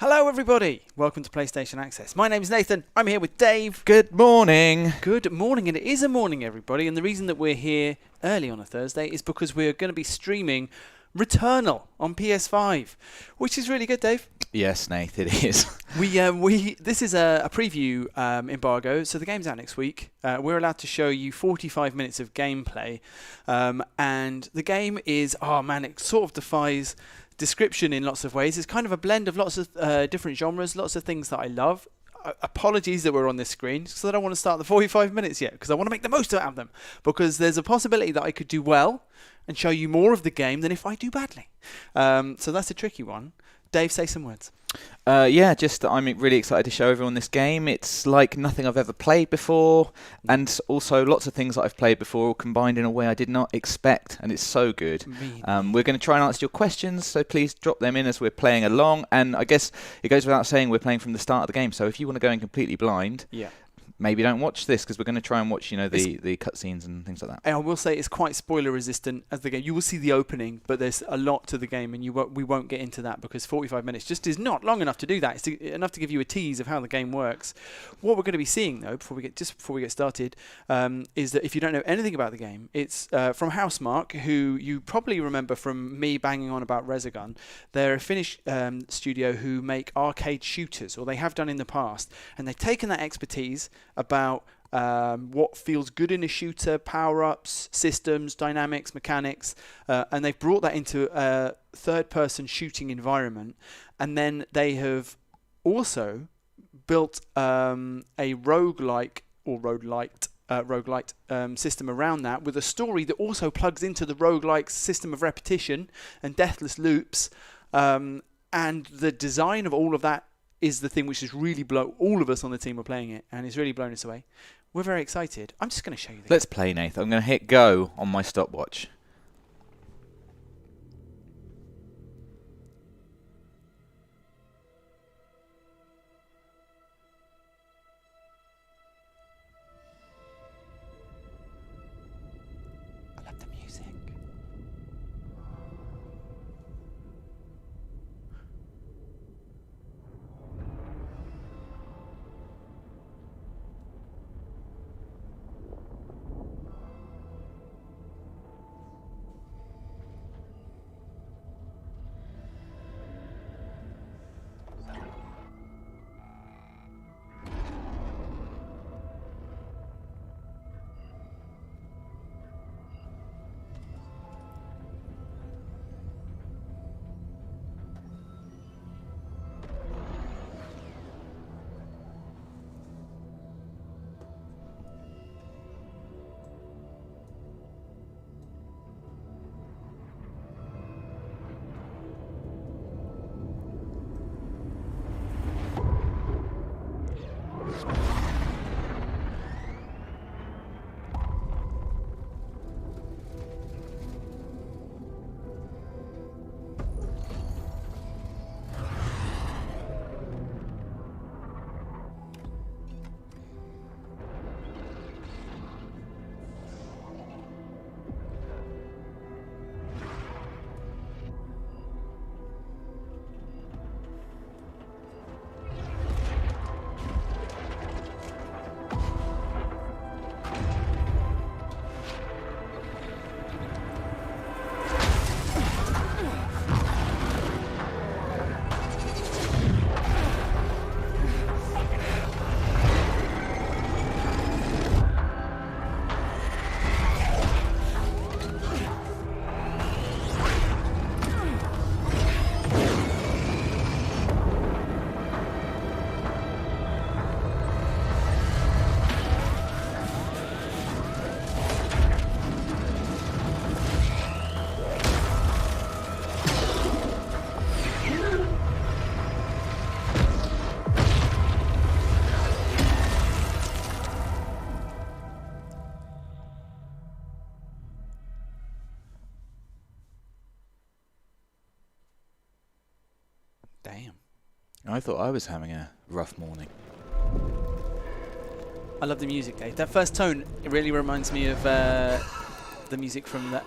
Hello everybody, welcome to PlayStation Access. My name is Nathan, I'm here with Dave. Good morning. Good morning, and it is a morning everybody, and the reason that we're here early on a Thursday is because we're going to be streaming Returnal on PS5, which is really good, Dave. Yes, Nath, it is. This is a preview embargo, so the game's out next week. We're allowed to show you 45 minutes of gameplay, and the game is, it sort of defies description in lots of ways. It's kind of a blend of lots of different genres, lots of things that I love. Apologies that we're on this screen, because I don't want to start the 45 minutes yet, because I want to make the most out of them, because there's a possibility that I could do well and show you more of the game than if I do badly. So that's a tricky one. Dave, say some words. I'm really excited to show everyone this game. It's like nothing I've ever played before, and also lots of things that I've played before all combined in a way I did not expect, and it's so good. We're going to try and answer your questions, so please drop them in as we're playing along, and I guess it goes without saying we're playing from the start of the game, so if you want to go in completely blind, maybe don't watch this, because we're going to try and watch, the cutscenes and things like that. And I will say it's quite spoiler resistant as the game. You will see the opening, but there's a lot to the game, and we won't get into that because 45 minutes just is not long enough to do that. It's enough to give you a tease of how the game works. What we're going to be seeing, though, before we get started, is that if you don't know anything about the game, it's from Housemarque, who you probably remember from me banging on about Resogun. They're a Finnish studio who make arcade shooters, or they have done in the past, and they've taken that expertise about what feels good in a shooter, power-ups, systems, dynamics, mechanics, and they've brought that into a third-person shooting environment. And then they have also built a roguelike or roguelite system around that, with a story that also plugs into the roguelike system of repetition and deathless loops. And the design of all of that is the thing which has really blown all of us on the team are playing it, and it's really blown us away. We're very excited. I'm just going to show you this. Let's play, Nathan. I'm going to hit go on my stopwatch. I love the music. Damn. I thought I was having a rough morning. I love the music, Dave. That first tone, it really reminds me of the music from the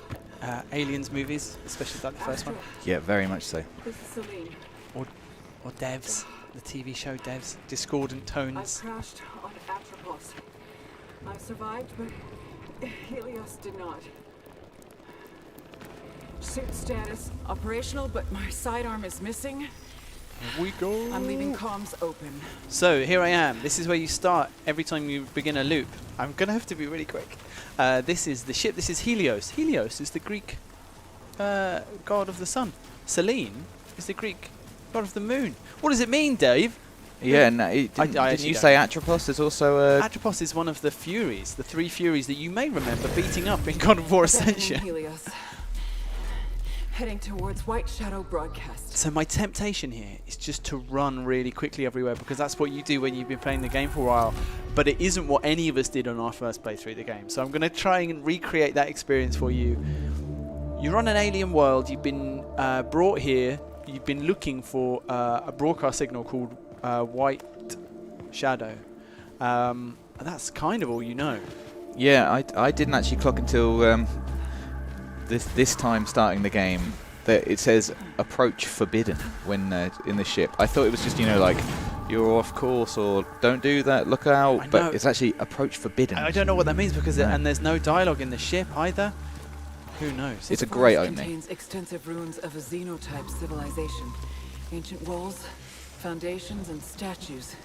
Aliens movies, especially like the first one. Yeah, very much so. This is Celine. Or Devs, the TV show Devs, discordant I tones. crashed on Atropos. I survived, but Helios did not. Suit status operational, but my sidearm is missing. Here we go. I'm leaving comms open. So here I am. This is where you start every time you begin a loop. I'm gonna have to be really quick. This is the ship. This is Helios. Helios is the Greek god of the sun. Selene is the Greek god of the moon. What does it mean, Dave? Yeah, no, didn't actually you don't. say Atropos is also a... Atropos is one of the Furies, the 3 Furies that you may remember beating up in God of War Abandoning Ascension. Helios. Heading towards White Shadow Broadcast. So my temptation here is just to run really quickly everywhere, because that's what you do when you've been playing the game for a while, but it isn't what any of us did on our first playthrough of the game. So I'm going to try and recreate that experience for you. You're on an alien world, you've been brought here, you've been looking for a broadcast signal called White Shadow. And that's kind of all you know. Yeah, I didn't actually clock until this time starting the game that it says approach forbidden when in the ship. I thought it was just, you know, like you're off course or don't do that, look out, but it's actually approach forbidden. I don't know what that means, because and there's no dialogue in the ship either. Who knows? It's a great forest opening. Contains extensive ruins of a xenotype civilization. Ancient walls, foundations, and statues.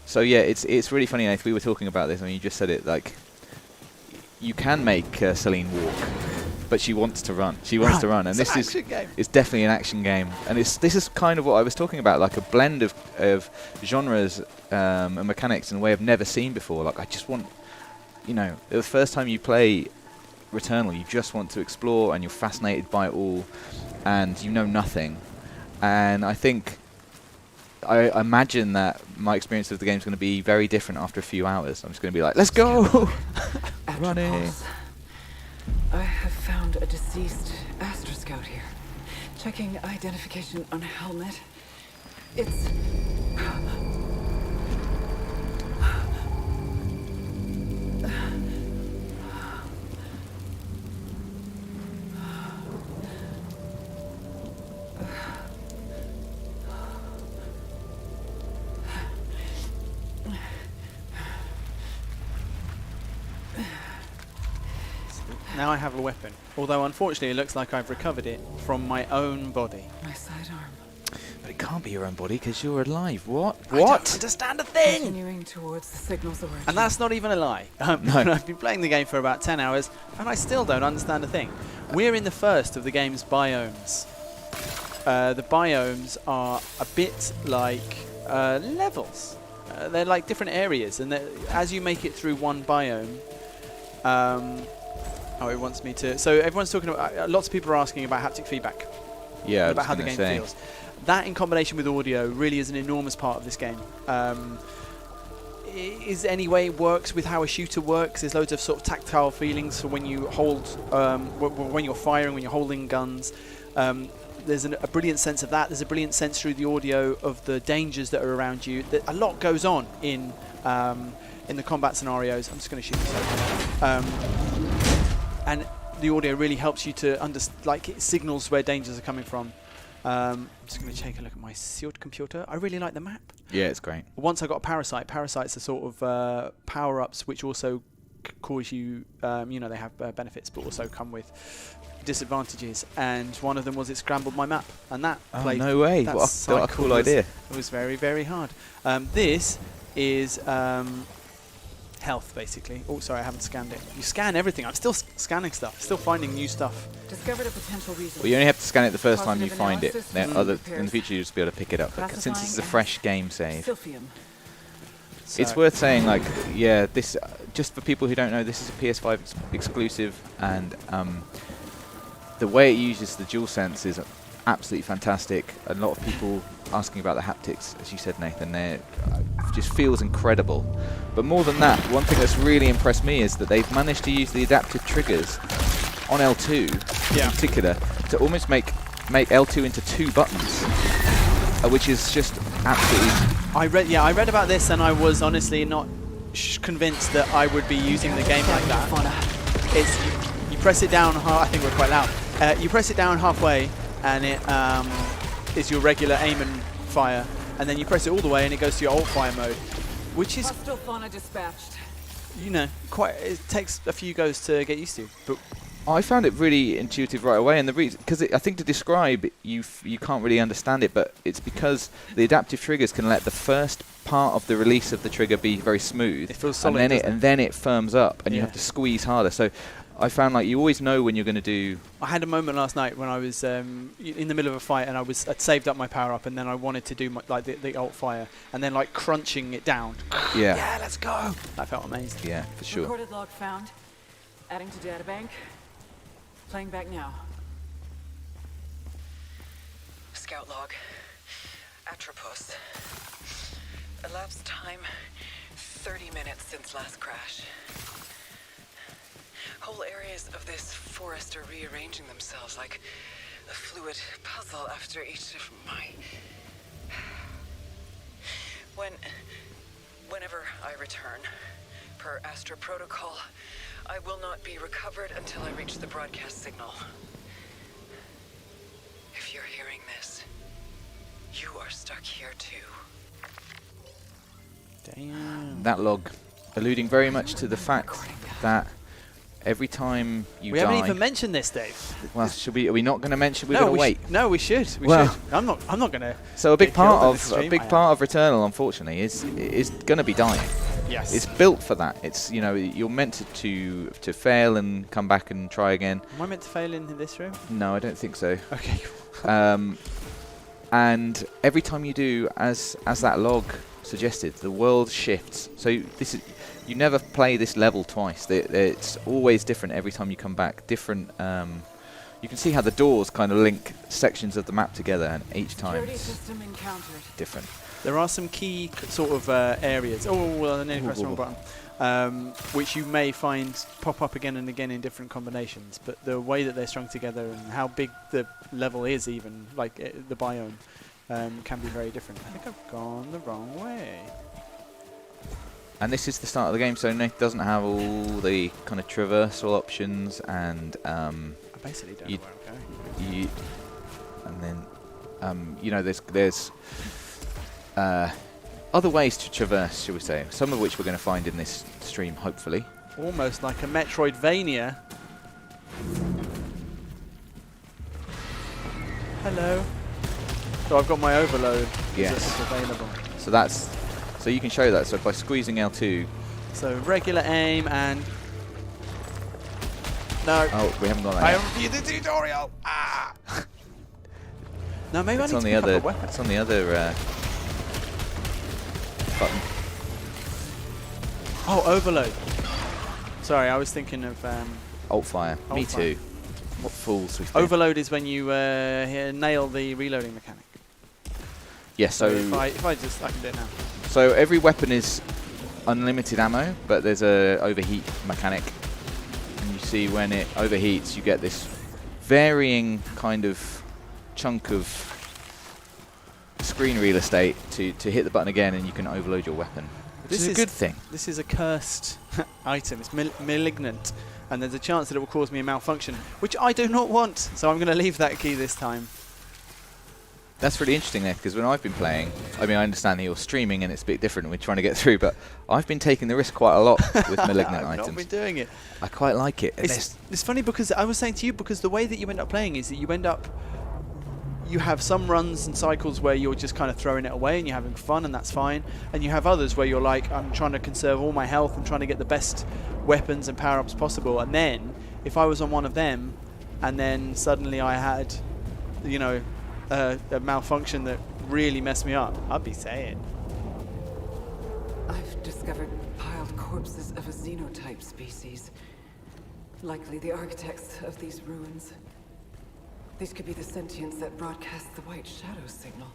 So yeah, it's really funny, Nath. We were talking about this, I mean, you just said it, like, you can make Selene walk, but she wants to run. She wants to run, and this is it's definitely an action game. And this is kind of what I was talking about, like a blend of genres and mechanics in a way I've never seen before. Like, I just want, you know, the first time you play Returnal, you just want to explore, and you're fascinated by it all, and you know nothing. And I think, I imagine that my experience of the game is going to be very different after a few hours. I'm just going to be like, let's go! Running. Atropos. I have found a deceased Astra Scout here. Checking identification on helmet. It's... Now I have a weapon. Although unfortunately it looks like I've recovered it from my own body. my sidearm. But it can't be your own body because you're alive. What? I don't understand a thing! Continuing towards the signal's origin. And that's not even a lie. No. I've been playing the game for about 10 hours and I still don't understand a thing. We're in the first of the game's biomes. The biomes are a bit like levels. They're like different areas, and as you make it through one biome, it wants me to. So everyone's talking about. Lots of people are asking about haptic feedback. Yeah, about how the game feels. That, in combination with audio, really is an enormous part of this game. Is any way it works with how a shooter works. There's loads of sort of tactile feelings for when you hold, when you're firing, when you're holding guns. There's a brilliant sense of that. There's a brilliant sense through the audio of the dangers that are around you. A lot goes on in the combat scenarios. I'm just going to shoot this. And the audio really helps you to understand, like, it signals where dangers are coming from. I'm just going to take a look at my sealed computer. I really like the map. Yeah, it's great. Once I got a parasite. Parasites are sort of power-ups which also cause you, you know, they have benefits but also come with disadvantages. And one of them was it scrambled my map. And that played... no way. What a cool idea. It was very, very hard. This is... health, basically. Oh, sorry, I haven't scanned it. You scan everything. I'm still scanning stuff. Still finding new stuff. Discovered a potential reason. Well, you only have to scan it the first time you Positive find it. analysis, Then repairs. in the future, you'll just be able to pick it up. But since this is a Classifying fresh game save, Silphium. it's worth saying, like, yeah, this just for people who don't know, this is a PS5 exclusive, and the way it uses the DualSense is absolutely fantastic. A lot of people asking about the haptics, as you said, Nathan, it just feels incredible. But more than that, one thing that's really impressed me is that they've managed to use the adaptive triggers on L2 in particular to almost make L2 into 2 buttons, which is just absolutely... I read about this and I was honestly not convinced that I would be using the game like that. It's you press it down hard. I think we're quite loud. You press it down halfway, and it is your regular aim and fire, and then you press it all the way, and it goes to your alt fire mode, which is, Hostile fauna dispatched. you know, quite. It takes a few goes to get used to, but I found it really intuitive right away, and the reason, because I think to describe you can't really understand it, but it's because the adaptive triggers can let the first part of the release of the trigger be very smooth. It feels solid, and then it firms up, and you Yeah. have to squeeze harder. So I found like you always know when you're going to do. I had a moment last night when I was in the middle of a fight, and I'd saved up my power up, and then I wanted to do the alt fire, and then like crunching it down. Yeah. Yeah, let's go. That felt amazing. Yeah, for sure. Recorded log found. Adding to databank. Playing back now. Scout log. Atropos. Elapsed time 30 minutes since last crash. Whole areas of this forest are rearranging themselves like a fluid puzzle after each of my... Whenever I return, per Astra protocol, I will not be recovered until I reach the broadcast signal. If you're hearing this, you are stuck here too. Damn. That log, alluding very much to the fact that every time you We die. haven't even mentioned this, Dave. Well, are we not going to mention? We're No, going to we wait. no, we should. We Well- should. I'm not going to. So a big get part killed on this of stream. Returnal, unfortunately, is going to be dying. Yes. It's built for that. It's you're meant to fail and come back and try again. Am I meant to fail in this room? No, I don't think so. Okay. And every time you do, as that log suggested, the world shifts. So you never play this level twice. It's always different every time you come back. Different. You can see how the doors kind of link sections of the map together, and each time Security it's system encountered. different. There are some key sort of areas. Oh, well, I nearly pressed the wrong button. Which you may find pop up again and again in different combinations. But the way that they're strung together and how big the level is, even like the biome, can be very different. I think I've gone the wrong way. And this is the start of the game, so Nath doesn't have all the kind of traversal options, and I basically don't know where I'm going. and then there's other ways to traverse, shall we say? Some of which we're going to find in this stream, hopefully. Almost like a Metroidvania. Hello. So I've got my overload. Yes. It's available. So you can show that. So by squeezing L2. So regular aim and. No. Oh, we haven't got that. I yet. haven't viewed the tutorial. Ah. No, maybe It's I on need the to pick other. up a weapon. It's on the other button. Oh, overload. Sorry, I was thinking of. Alt fire. Alt Me fire. too. What fools we've been. Overload is when you nail the reloading mechanic. Yes. So So I can do it now. So every weapon is unlimited ammo, but there's a overheat mechanic. And you see when it overheats, you get this varying kind of chunk of screen real estate to hit the button again, and you can overload your weapon. Which is a good thing. This is a cursed item. It's malignant, and there's a chance that it will cause me a malfunction, which I do not want. So I'm going to leave that key this time. That's really interesting there, because when I've been playing, I mean, I understand that you're streaming and it's a bit different and we're trying to get through, but I've been taking the risk quite a lot with malignant I've items. not been doing it. I quite like it. It's funny because I was saying to you, because the way that you end up playing is that you have some runs and cycles where you're just kind of throwing it away and you're having fun, and that's fine. And you have others where you're like, I'm trying to conserve all my health, I'm trying to get the best weapons and power-ups possible. And then, if I was on one of them, and then suddenly I had, a malfunction that really messed me up, I'd be saying. I've discovered piled corpses of a xenotype species. Likely the architects of these ruins. These could be the sentients that broadcast the white shadow signal.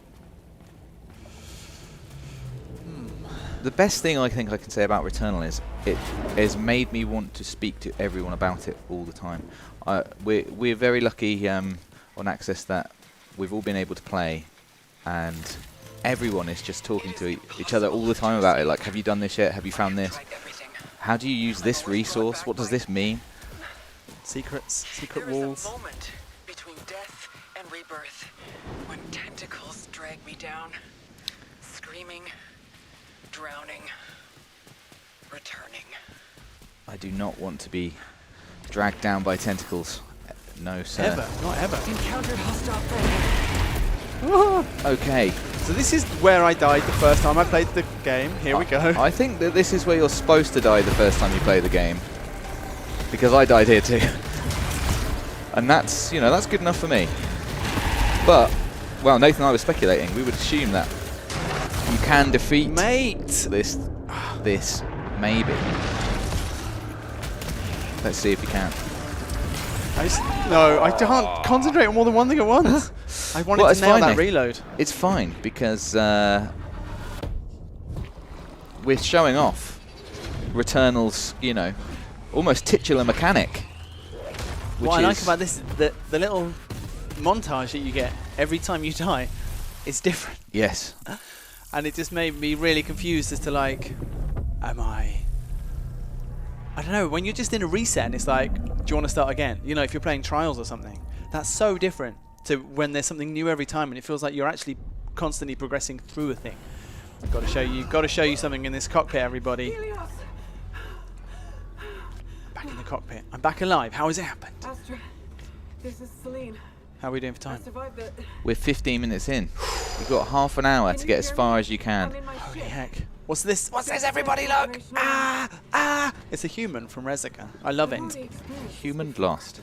The best thing I think I can say about Returnal is it has made me want to speak to everyone about it all the time. We're very lucky on Access that we've all been able to play, and everyone is just talking to each other all the time about it. Like, have you done this yet? Have you found this? How do you use this resource? What does this mean? Secret There walls. is a moment between death and rebirth when tentacles drag me down, screaming, drowning, returning. I do not want to be dragged down by tentacles. No, sir. Ever, not ever. Encountered hostile foe. Okay. So this is where I died the first time I played the game. Here we go. I think that this is where you're supposed to die the first time you play the game. Because I died here too. And that's, you know, that's good enough for me. But, well, Nathan and I were speculating. We would assume that you can defeat this, maybe. Let's see if you can. No, I can't concentrate on more than one thing at once. I wanted to nail that reload. It's fine, because we're showing off Returnal's, you know, almost titular mechanic. What I like about this is that the little montage that you get every time you die is different. Yes. And it just made me really confused as to, like, am I don't know, when you're just in a reset and it's like, do you want to start again? You know, if you're playing Trials or something, that's so different to when there's something new every time and it feels like you're actually constantly progressing through a thing. I've got to show you something in this cockpit, everybody. Back in the cockpit. I'm back alive. How has it happened? Astra, this is Celine. How are we doing for I time? survived the... We're 15 minutes in. You've got half an hour to get as far as you can. I'm in my Holy ship. heck. What's this? What's this, everybody? Look! Ah! Ah! It's a human from Rezica. I love it. Human lost.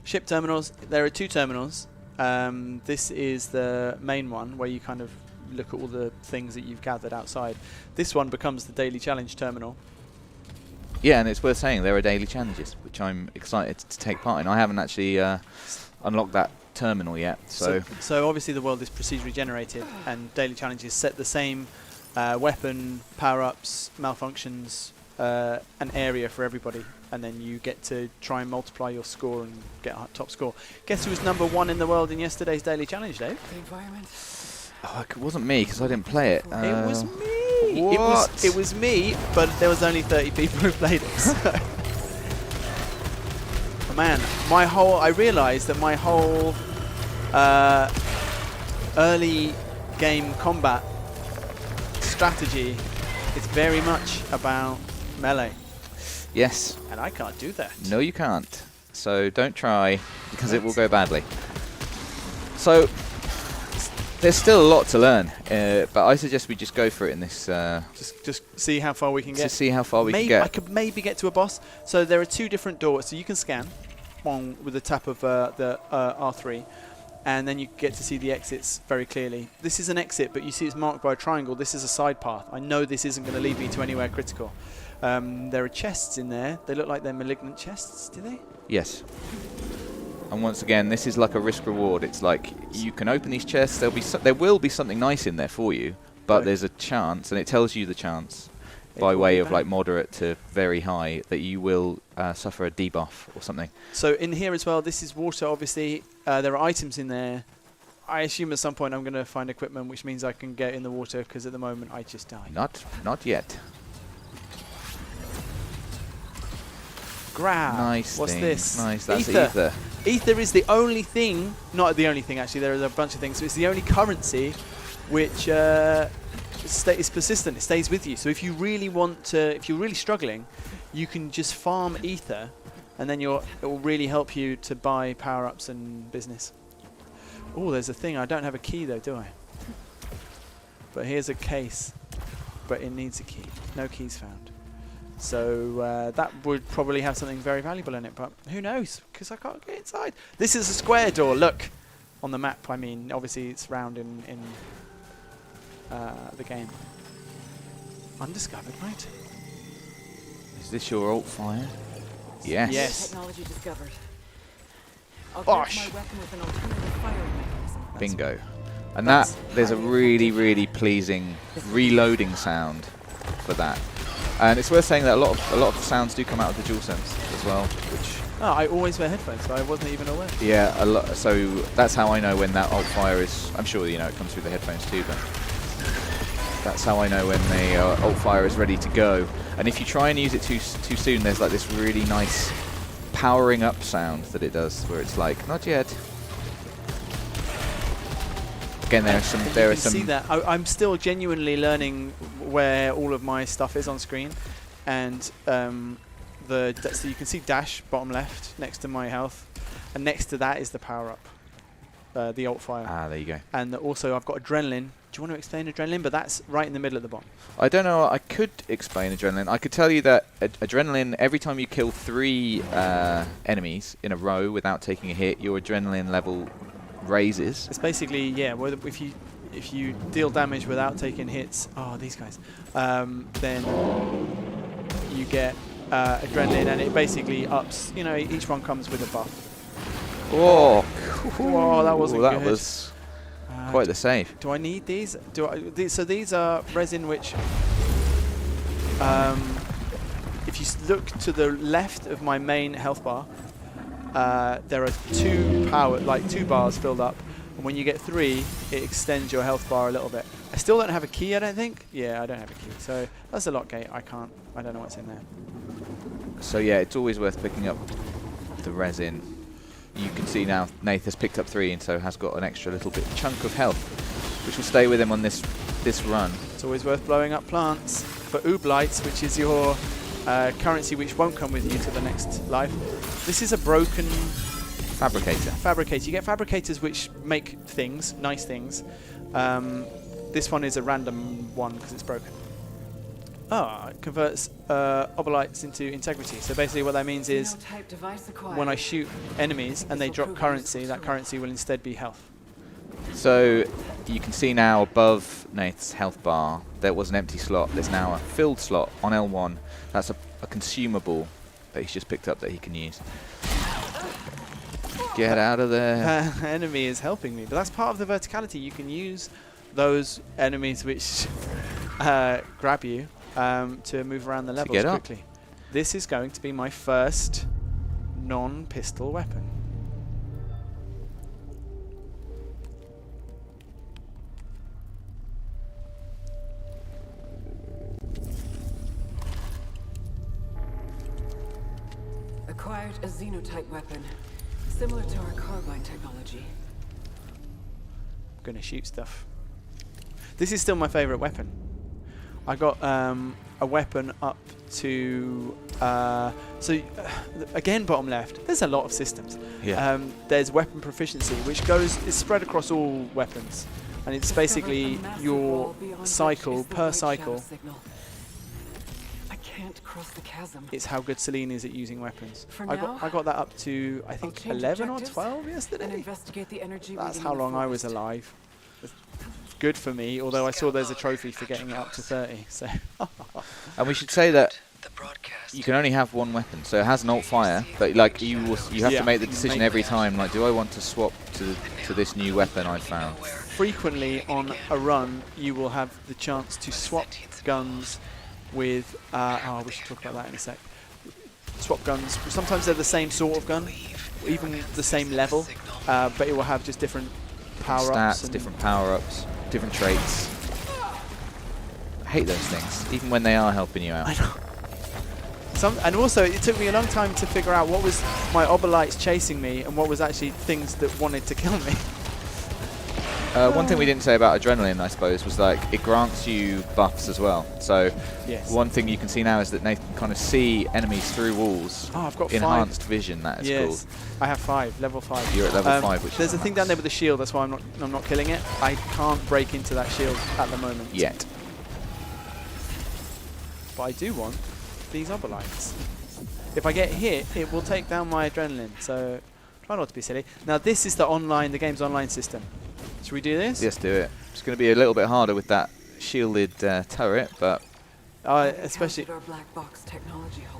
Ship terminals. There are 2 terminals. This is the main one where you kind of look at all the things that you've gathered outside. This one becomes the daily challenge terminal. Yeah, and it's worth saying there are daily challenges, which I'm excited to take part in. I haven't actually unlocked that terminal yet, so obviously the world is procedurally generated, and daily challenges set the same weapon, power-ups, malfunctions, an area for everybody, and then you get to try and multiply your score and get a top score. Guess who was #1 in the world in yesterday's daily challenge, Dave? The environment. oh, it wasn't me because I didn't play it. It was me. What? It was me, but there was only 30 people who played it. So. Oh, man, I realised that my whole early game combat strategy is very much about melee. Yes. And I can't do that. No, you can't. So don't try, because it will go badly. So there's still a lot to learn, but I suggest we just go for it in this. Just see how far we can get. To see how far we can I get. could maybe get to a boss. So there are 2 different doors. So you can scan with the tap of the R3. And then you get to see the exits very clearly. This is an exit, but you see it's marked by a triangle. This is a side path. I know this isn't going to lead me to anywhere critical. There are chests in there. They look like they're malignant chests, do they? Yes. And once again, this is like a risk-reward. It's like you can open these chests. There will be something nice in there for you, but Right. there's a chance, and it tells you the chance by way of like moderate to very high that you will suffer a debuff or something. So in here as well, this is water, obviously. There are items in there. I assume at some point I'm going to find equipment, which means I can get in the water, because at the moment I just die. Not yet. Grab. Nice. What's thing. this? Nice. That's Ether. ether. Ether is the only thing, not the only thing actually, there are a bunch of things. So it's the only currency which is persistent. It stays with you. So if you really want to, if you're really struggling, you can just farm ether, and then it will really help you to buy power-ups and business. Oh, there's a thing. I don't have a key though, do I? But here's a case, but it needs a key. No keys found. So that would probably have something very valuable in it, but who knows? Because I can't get inside. This is a square door. Look on the map. I mean, obviously it's round in the game. Undiscovered, right? Is this your alt fire? Yes. Yes. Technology discovered. I'll Bosh. my weapon with an alternative firing mechanism. Bingo. And That's there's a really, really pleasing reloading sound for that. And it's worth saying that a lot of the sounds do come out of the DualSense as well, which. Oh, I always wear headphones, so I wasn't even aware. Yeah, so that's how I know when that alt fire is. I'm sure you know it comes through the headphones too, but that's how I know when the alt fire is ready to go. And if you try and use it too soon, there's like this really nice powering up sound that it does, where it's like, not yet. Again, there are some. See that I'm still genuinely learning where all of my stuff is on screen, and so you can see dash bottom left next to my health, and next to that is the power up, the alt fire. Ah, there you go. And also I've got adrenaline. Do you want to explain adrenaline? But that's right in the middle at the bottom. I don't know. I could explain adrenaline. I could tell you that adrenaline, every time you kill 3 enemies in a row without taking a hit, your adrenaline level raises. It's basically, yeah, if you deal damage without taking hits, these guys, then you get adrenaline, and it basically ups. You know, each one comes with a buff. Oh, whoa, that wasn't that good. was quite the save. Do I need these? So these are resin which, if you look to the left of my main health bar, there are 2 bars filled up, and when you get 3, it extends your health bar a little bit. I still don't have a key, I don't think. Yeah, I don't have a key. So that's a lock gate. I don't know what's in there. So yeah, it's always worth picking up the resin. You can see now Nath has picked up 3, and so has got an extra little bit chunk of health, which will stay with him on this run. It's always worth blowing up plants for ooblights, which is your currency which won't come with you to the next life. This is a broken fabricator. You get fabricators which make things, nice things. This one is a random one because it's broken. It converts oblights into integrity. So basically what that means is when I shoot enemies and they drop currency, that currency will instead be health. So you can see now above Nath's health bar, there was an empty slot. There's now a filled slot on L1. That's a consumable that he's just picked up that he can use. Get out of there. Enemy is helping me, but that's part of the verticality. You can use those enemies which grab you to move around the levels quickly. This is going to be my first non-pistol weapon. Acquired a xenotype weapon, similar to our carbine technology. I'm gonna shoot stuff. This is still my favorite weapon. I got a weapon up to again bottom left. There's a lot of systems. Yeah. There's weapon proficiency, which is spread across all weapons, and it's basically your cycle per cycle. I can't cross the chasm. It's how good Celine is at using weapons. I got that up to I think 11 or 12 yesterday. And investigate the energy. That's how long I was alive. Good for me, although I saw there's a trophy for getting it up to 30. So. And we should say that you can only have one weapon, so it has an alt fire, but like you have to make the decision every time. Like, do I want to swap to this new weapon I found? Frequently on a run, you will have the chance to swap guns with. We should talk about that in a sec. Swap guns. Sometimes they're the same sort of gun, even the same level, but it will have just different power-ups. Stats, different power-ups, different traits. I hate those things, even when they are helping you out. I know. And also, it took me a long time to figure out what was my oblights chasing me and what was actually things that wanted to kill me. One thing we didn't say about adrenaline, I suppose, was like it grants you buffs as well. So one thing you can see now is that Nathan can kind of see enemies through walls. Oh, I've got enhanced 5. vision. That is yes, called. I have 5, level 5. You're at level 5, which there's a thing down there with the shield. That's why I'm not killing it. I can't break into that shield at the moment yet. But I do want these oblights. If I get hit, it will take down my adrenaline. So try not to be silly. Now this is the game's online system. Should we do this? Yes, do it. It's going to be a little bit harder with that shielded turret, but especially.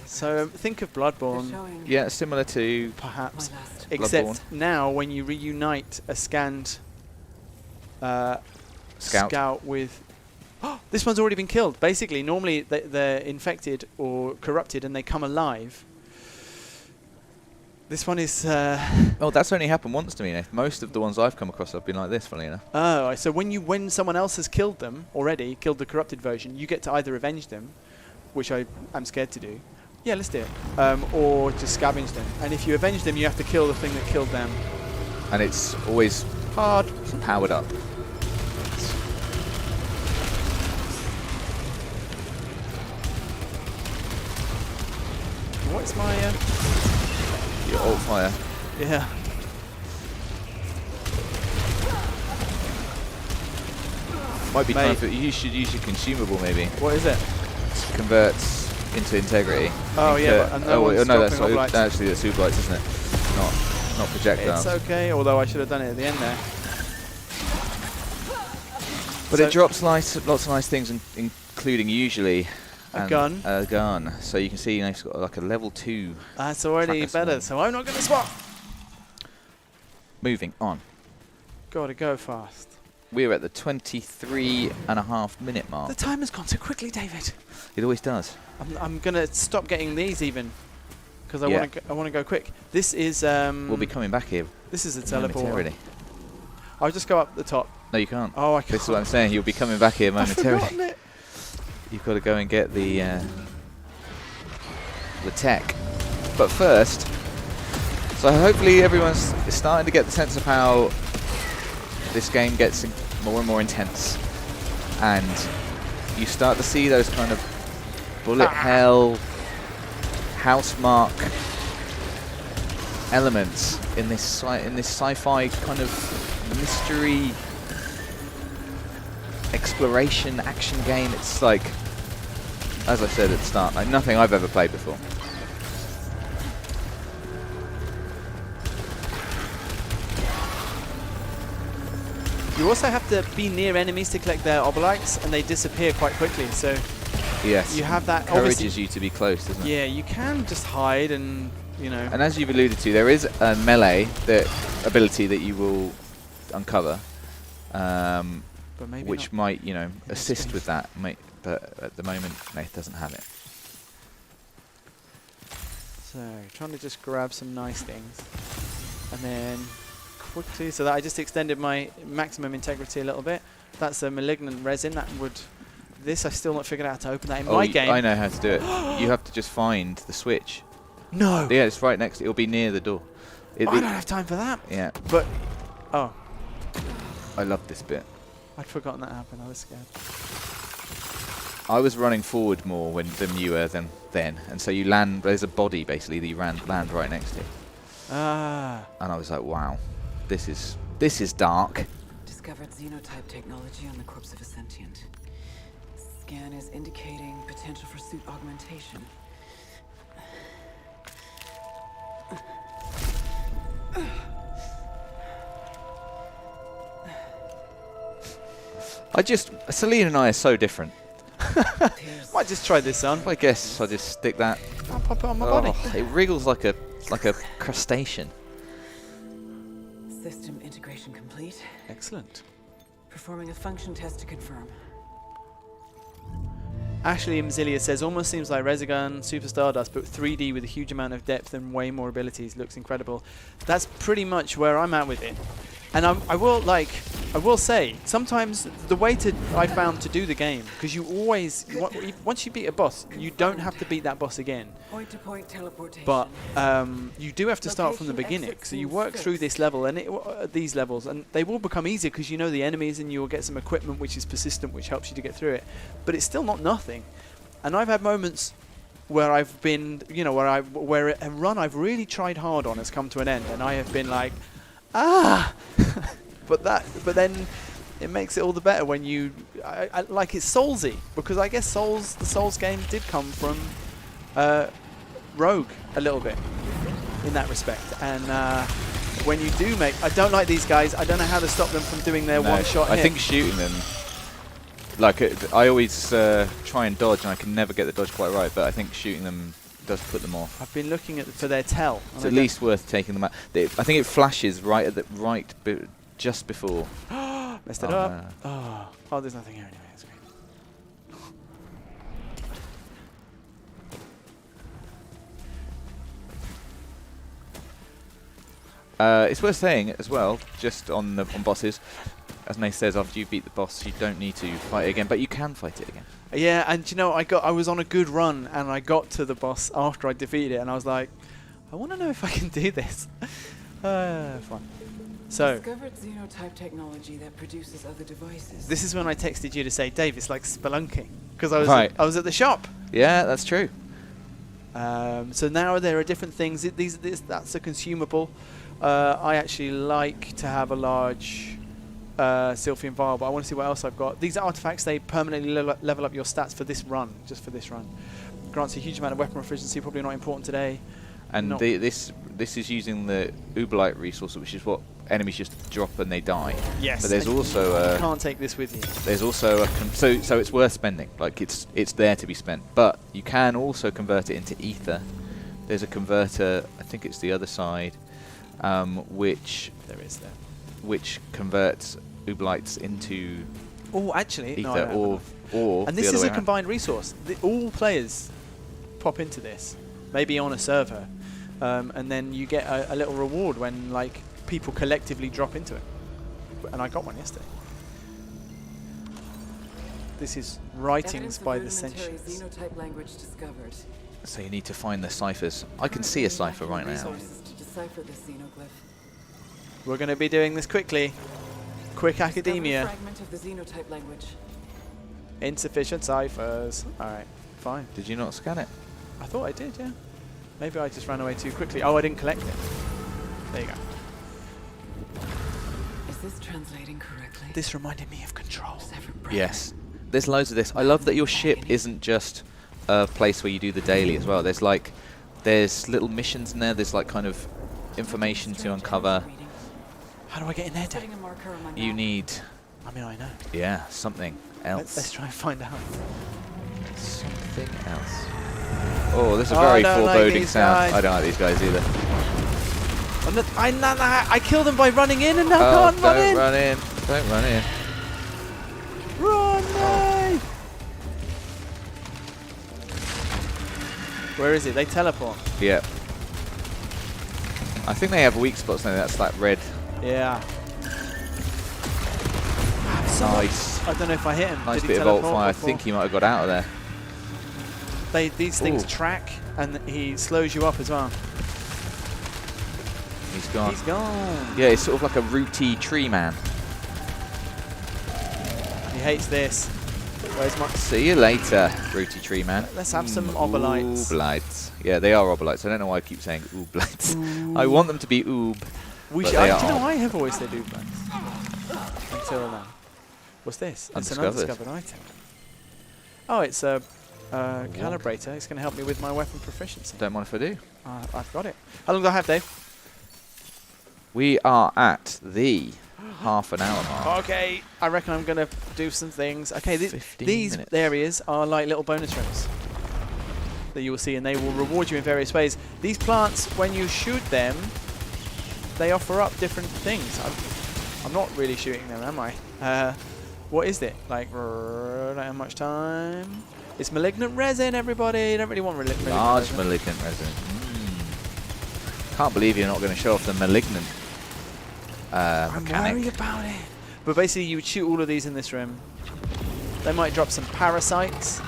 So think of Bloodborne. Yeah, similar to perhaps, except now when you reunite a scanned scout with. This one's already been killed. Basically, normally they're infected or corrupted and they come alive. This one is... Oh, that's only happened once to me, Nath. Most of the ones I've come across have been like this, funny enough. Oh, so when someone else has killed them already, killed the corrupted version, you get to either avenge them, which I am scared to do, Yeah, let's do it. Or just scavenge them. And if you avenge them, you have to kill the thing that killed them. And it's always Hard. powered up. What's my... Your alt fire. Yeah. Might be time Mate. for you should use your consumable maybe. What is it? Converts into integrity. Oh yeah, but no one's no, that's dropping oblites. actually that's Ublights, isn't it? Not projectiles. It's okay, although I should have done it at the end there. But So- it drops lots of nice things, including usually A gun. A gun. So you can see it's got like a level 2. That's already Tracker better, swing. so I'm not going to swap. Moving on. Gotta go fast. We're at the 23.5-minute mark. The time has gone so quickly, David. It always does. I'm going to stop getting these even, because I Yeah. want to go quick. This is We'll be coming back here this is a teleporter. momentarily. I'll just go up the top. No, you can't. Oh, I can't. This is what I'm saying. You'll be coming back here I've momentarily. forgotten it. You've got to go and get the tech. But first, so hopefully everyone's starting to get the sense of how this game gets more and more intense, and you start to see those kind of bullet hell, house mark elements in this sci-fi kind of mystery exploration action game. It's like, as I said at the start, like nothing I've ever played before. You also have to be near enemies to collect their obelites, and they disappear quite quickly. So Yes, you have that. Obviously, encourages you to be close, doesn't it? yeah, you can just hide, and you know. And as you've alluded to, there is a melee ability that you will uncover, But maybe which not. might, this assist case. with that. But at the moment, Nath doesn't have it. So trying to just grab some nice things, and then quickly, so that I just extended my maximum integrity a little bit. That's a malignant resin. That would. This I've still not figured out how to open that in my game. I know how to do it. You have to just find the switch. No. Yeah, it's right next. It'll be near the door. I don't have time for that. Yeah, But oh, I love this bit. I'd forgotten that happened. I was scared. I was running forward more than you were then, and so you land. There's a body basically that you land right next to, Ah. and I was like, wow, this is dark. Discovered xenotype technology on the corpse of a sentient. Scan is indicating potential for suit augmentation. Celine and I are so different. Might just try this on. I guess I'll just stick that. I'll pop it on my body. It wriggles like a crustacean. System integration complete. Excellent. Performing a function test to confirm. Ashley Mzilia says, almost seems like Resogun, Super Stardust, but 3D with a huge amount of depth and way more abilities. Looks incredible. That's pretty much where I'm at with it. And I will say, sometimes the way I found to do the game, because you always, once you beat a boss, you don't have to beat that boss again. Point-to-point teleportation. But you do have to start from the Location beginning. exit So you scene work through 6. this level and these levels, and they will become easier because you know the enemies and you'll get some equipment which is persistent, which helps you to get through it. But it's still not nothing. And I've had moments where I've been, where a run I've really tried hard on has come to an end, and I have been like, ah. But then it makes it all the better when you, like it's Soulsy, because I guess the Souls games did come from Rogue a little bit in that respect. And when you do I don't like these guys. I don't know how to stop them from doing their one-shot hit. I think shooting them, I always try and dodge, and I can never get the dodge quite right. But I think shooting them does put them off. I've been looking for their tell. It's at least worth taking them out. I think it flashes right at just before. Messed it up. Oh, there's nothing here anyway. That's great. It's worth saying as well, just on bosses, as Nath says, after you beat the boss, you don't need to fight it again, but you can fight it again. Yeah, and you know, I was on a good run, and I got to the boss after I defeated it, and I was like, I want to know if I can do this. Fun. So Discovered xenotype technology that produces other devices. this is when I texted you to say, Dave, it's like spelunking, because I was Right. I was at the shop. Yeah, that's true. So now there are different things. That's a consumable. I actually like to have a large Sylphian vial, but I want to see what else I've got. These artifacts, they permanently level up your stats for this run, just for this run. Grants a huge amount of weapon proficiency, probably not important today. And this is using the Uberlite resource, which is what enemies just drop and they die. Yes. But there's also you a can't take this with you. there's also a so it's worth spending. Like it's there to be spent. But you can also convert it into ether. There's a converter. I think it's the other side, which which converts Uberlites into Oh, actually, no, I ether, don't have or enough. And the this other is way a around. combined resource. All players pop into this, maybe on a server, and then you get a little reward when like people collectively drop into it. And I got one yesterday. This is writings Evidence of by the rudimentary sentients. xenotype language discovered. So you need to find the ciphers. I can see a cipher right now. Resources to decipher this xenoglyph. We're going to be doing this quickly. Quick Discover a academia. fragment of the xenotype language. Insufficient ciphers. Alright, fine. Did you not scan it? I thought I did, yeah. Maybe I just ran away too quickly. Oh, I didn't collect it. There you go. Is this translating correctly? This reminded me of Control. Separate breath. Yes. There's loads of this. I love that your ship isn't just a place where you do the daily as well. There's little missions in there. There's like kind of information to Strange uncover. energy readings. How do I get in there, Dave? Putting a marker on my You map. need, I mean, I know. yeah, something else. Let's try and find out. Something else. Oh, this is a Oh, very I don't like foreboding these sound. guys. I don't like these guys either. I killed them by running in and now Oh, can't run don't in. run in. Don't run in. Run, Dave! Where is it? They teleport. Yeah. I think they have weak spots now. That's that red. Yeah. Nice. I don't know if I hit him. Nice Did he bit of alt teleport fire. I before? think he might have got out of there. These things Ooh. track and he slows you up as well. He's gone. He's gone. Yeah, it's sort of like a rooty tree man. He hates this. Where's my... See you later, rooty tree man. Let's have some obolites. Oblites. Yeah, they are obolites. I don't know why I keep saying oblites. I want them to be oob. We but should, they do are you know, ob. I have always said oblites. Until then. What's this? It's an Undiscovered. undiscovered item. Oh, it's a calibrator. It's going to help me with my weapon proficiency. Don't mind if I do. I've got it. How long do I have, Dave? We are at the half an hour mark. Okay, I reckon I'm going to do some things. Okay, 15 these minutes. areas are like little bonus rooms that you will see, and they will reward you in various ways. These plants, when you shoot them, they offer up different things. I'm not really shooting them, am I? What is it? Like, don't have much time. It's malignant resin, everybody. Don't really want malignant Large resin. malignant resin. Can't believe you're not going to show off the malignant I'm mechanic. worried about it. But basically, you would shoot all of these in this room. They might drop some parasites.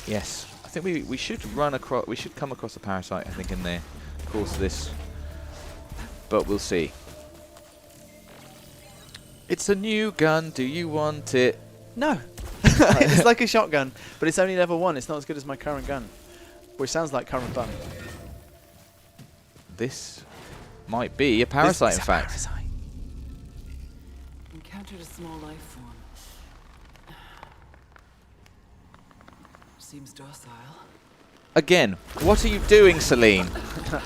Yes, I think we should run across. We should come across a parasite. I think in the course of this, but we'll see. It's a new gun. Do you want it? No. It's like a shotgun, but it's only level 1. It's not as good as my current gun, which sounds like current bun. This might be a parasite, This in is a fact. parasite. Encountered a small life form. Seems docile. Again, what are you doing, Celine?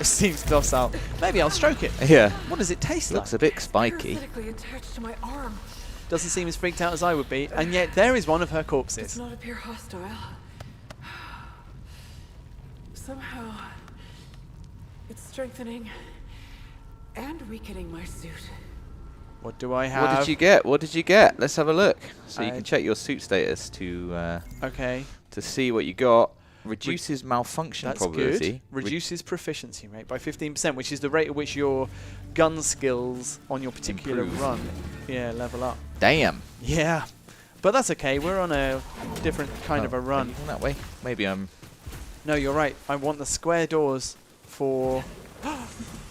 It seems docile. Maybe I'll stroke it. Yeah, What does it taste looks like? a bit spiky. Parasitically attached to my arm. Doesn't seem as freaked out as I would be, and yet there is one of her Does corpses. not appear hostile. Somehow, it's strengthening and weakening my suit. What do I have? What did you get? What did you get? Let's have a look. So you I- can check your suit status to Okay, see what you got. Reduces malfunction that's probability. good. Reduces proficiency rate by 15%, which is the rate at which your gun skills on your particular Improve. run, level up. Damn. Yeah, but that's okay. We're on a different kind of a run. Anything that way? Maybe I'm... No, you're right. I want the square doors for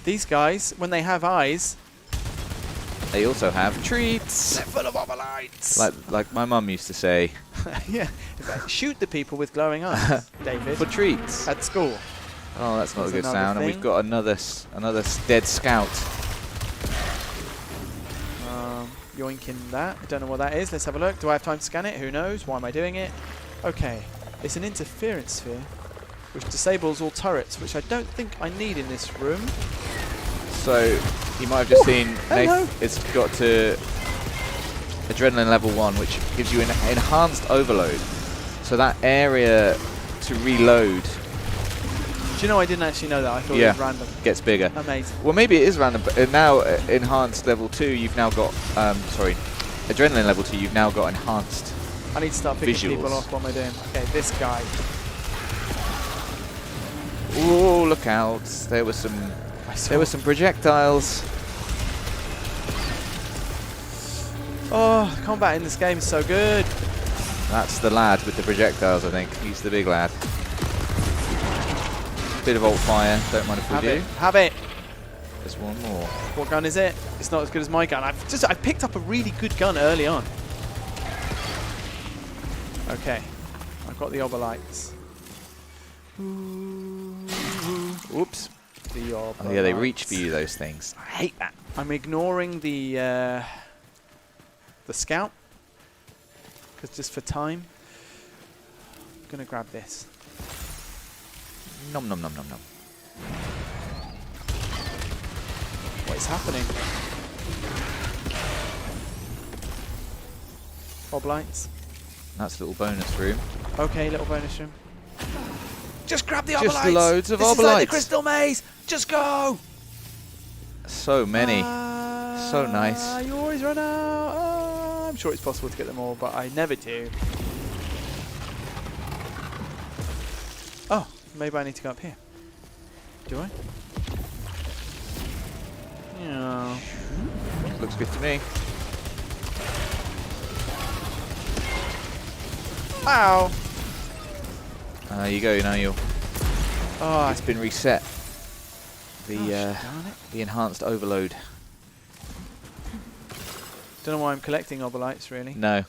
these guys. When they have eyes, They also have treats. they're full of lights. Like my mum used to say, Yeah. In fact, shoot the people with glowing eyes, David, for treats. at school. Oh, that's not a That's good another sound. And thing. we've got another dead scout. Yoinking that. I don't know what that is. Let's have a look. Do I have time to scan it? Who knows? Why am I doing it? Okay. It's an interference sphere, which disables all turrets, which I don't think I need in this room. So you might have just seen hello. Nath, it's got to adrenaline level 1, which gives you an enhanced overload. So that area to reload Do you know I didn't actually know that? I thought it Yeah. was random. gets bigger. Amazing. Well, maybe it is random, but now enhanced level 2, you've now got, adrenaline level 2, you've now got enhanced. I need to start picking Visuals. people off. What am I doing? Okay, this guy. Oh, look out! There were some projectiles. Oh, combat in this game is so good. That's the lad with the projectiles, I think. He's the big lad. Bit of alt fire. Don't mind if we Have do. it. Have it. There's one more. What gun is it? It's not as good as my gun. I picked up a really good gun early on. Okay, I've got the obolites. Oops. The obolites. Oh yeah, they reach for you, those things. I hate that. I'm ignoring the scout, because just for time, I'm gonna grab this. Nom nom nom nom nom. What is happening? Oblites. That's a little bonus room. Okay, little bonus room. Just grab the Just obolites. loads of this is like the obolites. crystal maze. Just go. So many. So nice. You always run out. I'm sure it's possible to get them all, but I never do. Oh, maybe I need to go up here. Do I? Yeah. Looks good to me. Ow. You go. Now you're. Oh, It's been reset. The gosh, darn it. the enhanced overload. Don't know why I'm collecting obolites, really. No,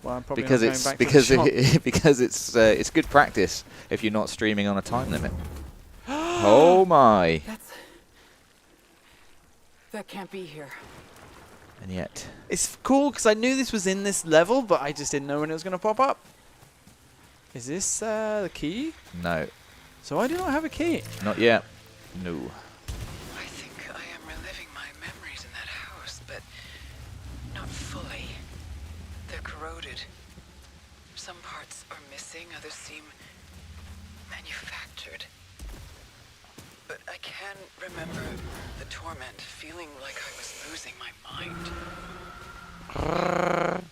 Well, I'm probably because not going it's back because to the shop. because it's good practice if you're not streaming on a time limit. Oh my! That can't be here. And yet, It's cool because I knew this was in this level, but I just didn't know when it was going to pop up. Is this the key? no, So I do not have a key. not yet. No. I think I am reliving my memories in that house, but not fully. They're corroded. Some parts are missing, others seem manufactured. But I can remember the torment, feeling like I was losing my mind.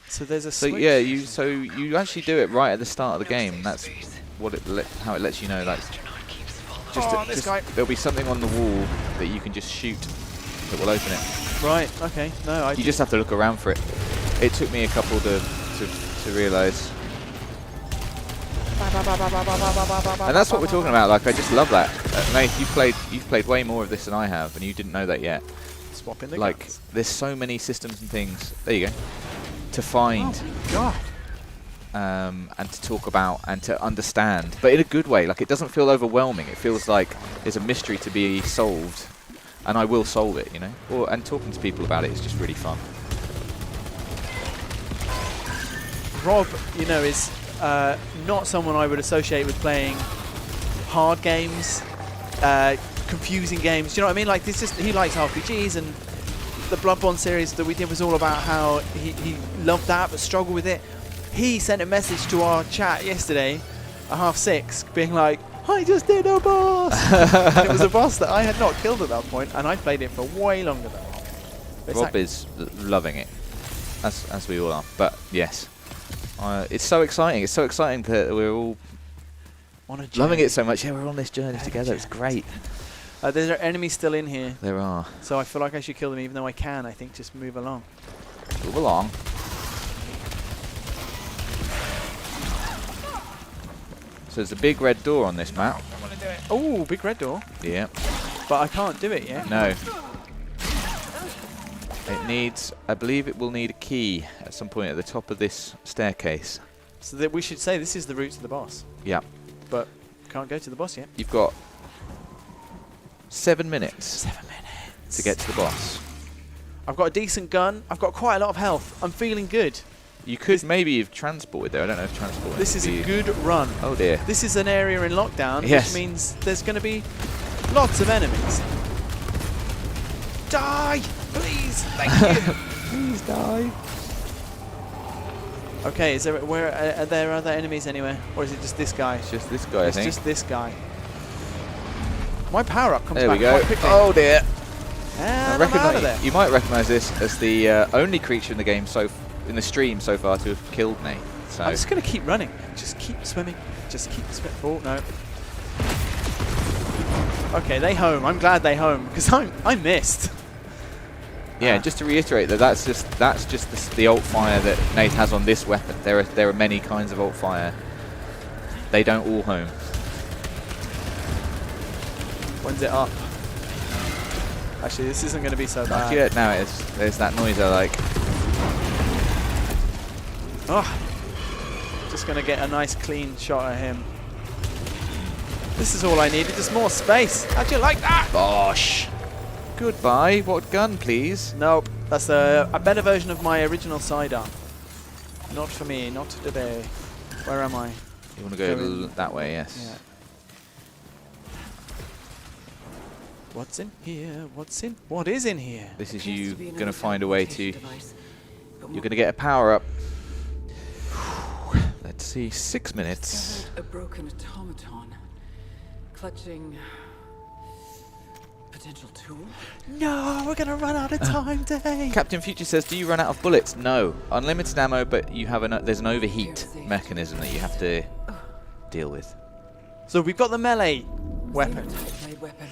So there's a So switch. yeah, you actually do it right at the start of the No game. safe That's space. what how it lets you know. The Like astronaut keeps following. Oh, this guy. there'll be something on the wall that you can just shoot that will open it. Right, okay. No, You just have to look around for it. It took me a couple to realise. And that's what we're talking about. Like I just love that. Nath, you've played way more of this than I have, and you didn't know that yet. Swapping the Like guns. there's so many systems and things. There you go. To find. God. And to talk about and to understand, but in a good way. Like it doesn't feel overwhelming. It feels like there's a mystery to be solved, and I will solve it. You know, and talking to people about it is just really fun. Rob, you know, is not someone I would associate with playing hard games, confusing games. Do you know what I mean? Like this, he likes RPGs, and the Bloodborne series that we did was all about how he loved that but struggled with it. He sent a message to our chat yesterday at 6:30, being like, "I just did a boss." And it was a boss that I had not killed at that point, and I played it for way longer than Rob. But Rob is loving it, as we all are. But yes, it's so exciting. It's so exciting that we're all on a loving journey. it so much. Yeah, we're on this journey together. It's great. There are enemies still in here, There are. so I feel like I should kill them, even though I can. I think just move along. Move along. So there's a big red door on this map. I want to do it. Oh, big red door. Yeah. But I can't do it yet. No. It needs, I believe it will need a key at some point at the top of this staircase. So that we should say this is the route to the boss. Yeah. But can't go to the boss yet. You've got 7 minutes 7 minutes. to get to the boss. I've got a decent gun. I've got quite a lot of health. I'm feeling good. You could maybe have transported there. I don't know if transport. This is a good run. Oh dear. This is an area in lockdown, Yes. which means there's going to be lots of enemies. Die! Please! Thank you! Please die. Okay, is there, are there other enemies anywhere? Or is it just this guy? It's just this guy, It's I think. just this guy. My power-up comes There back we go. quite quickly. Oh dear. And I'm out of there. You might recognise this as the only creature in the game in the stream so far to have killed me. So I'm just going to keep running. Just keep swimming. Just keep swimming. Oh, no. Okay, they home. I'm glad they home, because I missed. yeah, just to reiterate that's just the alt fire that Nath has on this weapon. There are many kinds of alt fire. They don't all home. When's it up? Actually, this isn't going to be so bad. Yeah, now it is. There's that noise I like. Oh, just going to get a nice clean shot at him. This is all I needed, just more space. How'd you like that? Bosh. Goodbye. What gun, please? Nope, that's a better version of my original sidearm. Not for me, not today. Where am I? You want to go that way, yes. Yeah. What's in here? What is in here? This is Appears you to be going to another find a way to... teleportation device, but You're more going to get a power up. Let's see, 6 minutes. discovered a broken automaton, clutching potential tool. No, we're going to run out of time, Dave. Captain Future says, do you run out of bullets? No. Unlimited ammo, but you have there's an overheat mechanism that you have to deal with. So we've got the melee weapon. Xenotype blade weapon.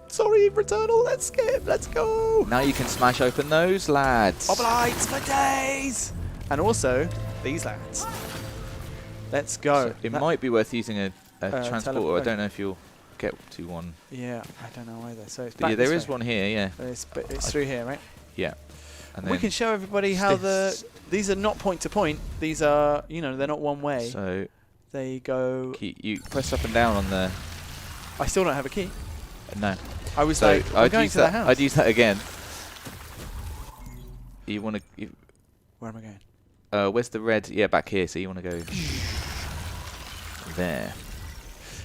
Sorry, Returnal, let's skip, let's go. Now you can smash open those, lads. Oblites for days. And also, these lads. Let's go. So it might be worth using a transporter. I don't know if you'll get to one. Yeah, I don't know either. So it's But back yeah, there this is way. one here, yeah. It's through here, right? Yeah. And We then can show everybody how these are not point to point. These are, they're not one way. so They go. you press up and down on the... I still don't have a key. No. I was So like, I'm I'd going use to the that. house. I'd use that again. You want to... Where am I going? Where's the red? Yeah, back here. So you want to go there.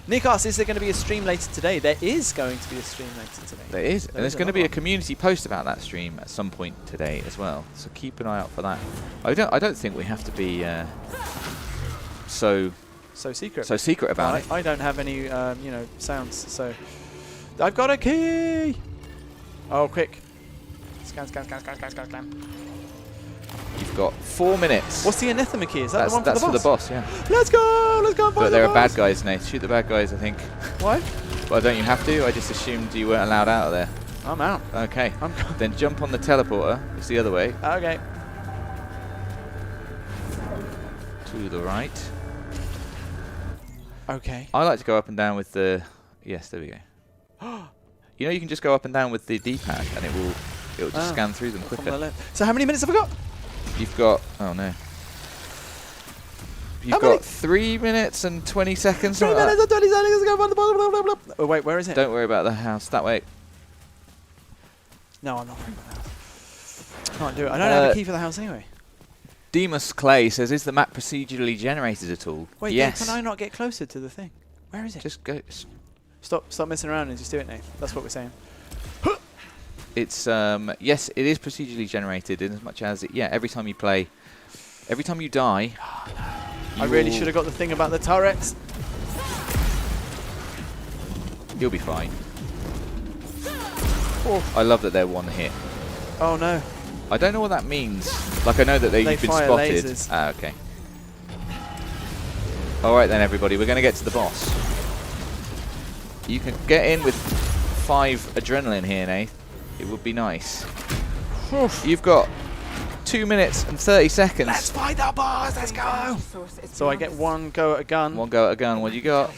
Nick asks, is there going to be a stream later today? There is going to be a stream later today. There is, and There there's is going to be a another one. community post about that stream at some point today as well. So keep an eye out for that. I don't think we have to be so secret about it. I don't have any, sounds. So I've got a key. Oh, quick! Scan. You've got 4 minutes. What's the anathema key? Is that That's the one for the boss? for the boss, yeah. Let's go! Let's go! and But find there the are bad boss. guys, Nate. Shoot the bad guys, I think. What? Well, don't you have to? I just assumed you weren't allowed out of there. I'm out. Okay. I'm Then jump on the teleporter. It's the other way. okay. To the right. Okay. I like to go up and down with the... Yes, there we go. You can just go up and down with the D-pad and it will just scan through them From the quicker. left. So how many minutes have I got? You've got... Oh, no. You've How got many? 3 minutes and 20 seconds. 3 something like minutes and 20 seconds. Go blah, blah, blah, blah, blah. Oh, wait, where is that. it? Don't worry about the house. That way. No, I'm not worried about the house. Can't do it. I don't have a key for the house anyway. Demus Clay says, is the map procedurally generated at all? Wait, yes. can I not get closer to the thing? Where is it? Just go... Stop messing around and just do it, Nate. That's what we're saying. It's yes, it is procedurally generated in as much as every time you play, every time you die. I really should have got the thing about the turrets. You'll be fine. Oh, I love that they're one hit. oh no. I don't know what that means. Like I know that you've been fire spotted. lasers. Ah, okay. All right then, everybody, we're going to get to the boss. You can get in with 5 adrenaline here, Nath. It would be nice. You've got 2 minutes and 30 seconds. Let's fight the boss. Let's go. So I get 1 go at a gun. 1 go at a gun. What do you got?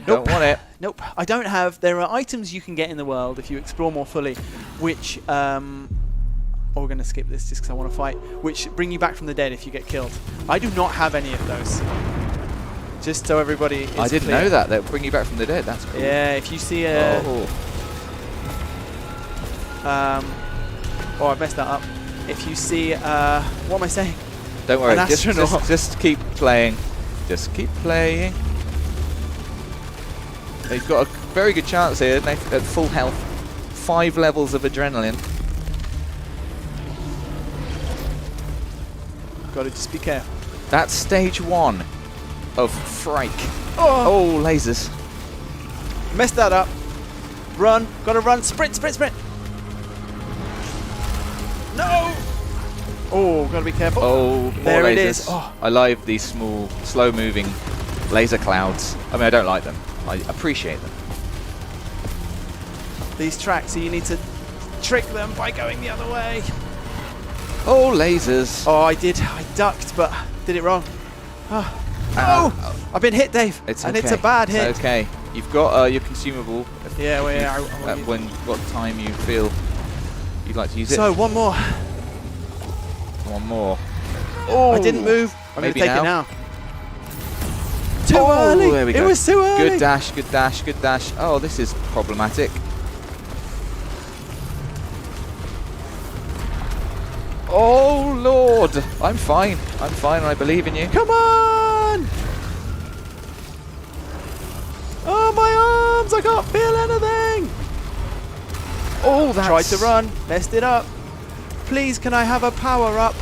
Nope. Don't want it. Nope. I don't have. There are items you can get in the world if you explore more fully, which. We're going to skip this just because I want to fight, which bring you back from the dead if you get killed. I do not have any of those. Just so everybody is I didn't clear. know that. They'll bring you back from the dead. That's cool. Yeah, if you see a... I messed that up. If you see... what am I saying? Don't worry. An astronaut. Just keep playing. Just keep playing. You've got a very good chance here at full health. 5 levels of adrenaline. Gotta just be careful. That's stage 1 of Phrike. Oh, lasers. Messed that up. Run. Gotta run. Sprint, sprint, sprint. No! Oh, gotta be careful. Oh, there lasers. It is. Oh. I like these small, slow-moving laser clouds. I mean, I don't like them. I appreciate them. These tracks, so you need to trick them by going the other way. Oh, lasers. Oh, I did. I ducked, but did it wrong. Oh, I've been hit, Dave. It's and okay. it's a bad hit. It's okay. You've got your consumable. Yeah, well, yeah. What time you feel you'd like to use it. So, one more. One more. Oh, I didn't move. I'm going to take it now. Too early. There we go. It was too early. Good dash, good dash, good dash. Oh, this is problematic. Oh, Lord. I'm fine. I'm fine. I believe in you. Come on. Oh, my arms. I can't feel anything. Oh, that's... Tried to run. Messed it up. Please, can I have a power up?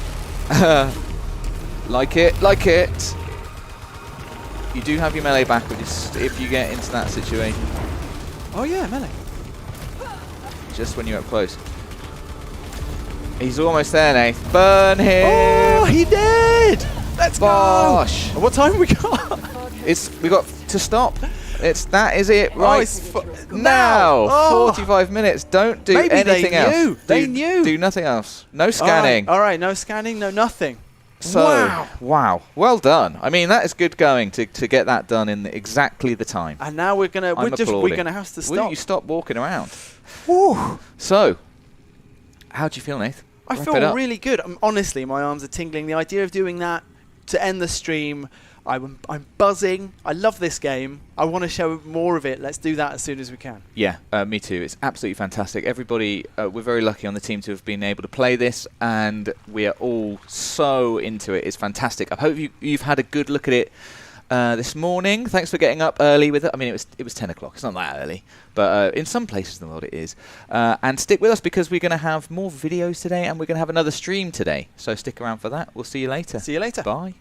Like it, like it. You do have your melee back if you get into that situation. Oh, yeah, melee. Just when you're up close. He's almost there, Nath. Burn him! Oh, he did! Let's Bosh. go! What time have we got? We got to stop. That is it right now. Oh. 45 minutes. Don't do Maybe anything they else. knew. They knew. Do nothing else. No scanning. All right, no scanning, no nothing. So, wow. Well done. I mean, that is good going to get that done in exactly the time. And now we're gonna have to stop. Will you stop walking around? Whew. So, how do you feel, Nath? I feel really good. Honestly, my arms are tingling. The idea of doing that to end the stream, I'm buzzing. I love this game. I want to show more of it. Let's do that as soon as we can. Yeah, me too. It's absolutely fantastic. Everybody, we're very lucky on the team to have been able to play this, and we are all so into it. It's fantastic. I hope you've had a good look at it this morning. Thanks for getting up early with it. I mean, it was 10 o'clock. It's not that early, but in some places in the world it is. And stick with us because we're going to have more videos today, and we're going to have another stream today. So stick around for that. We'll see you later. See you later. Bye.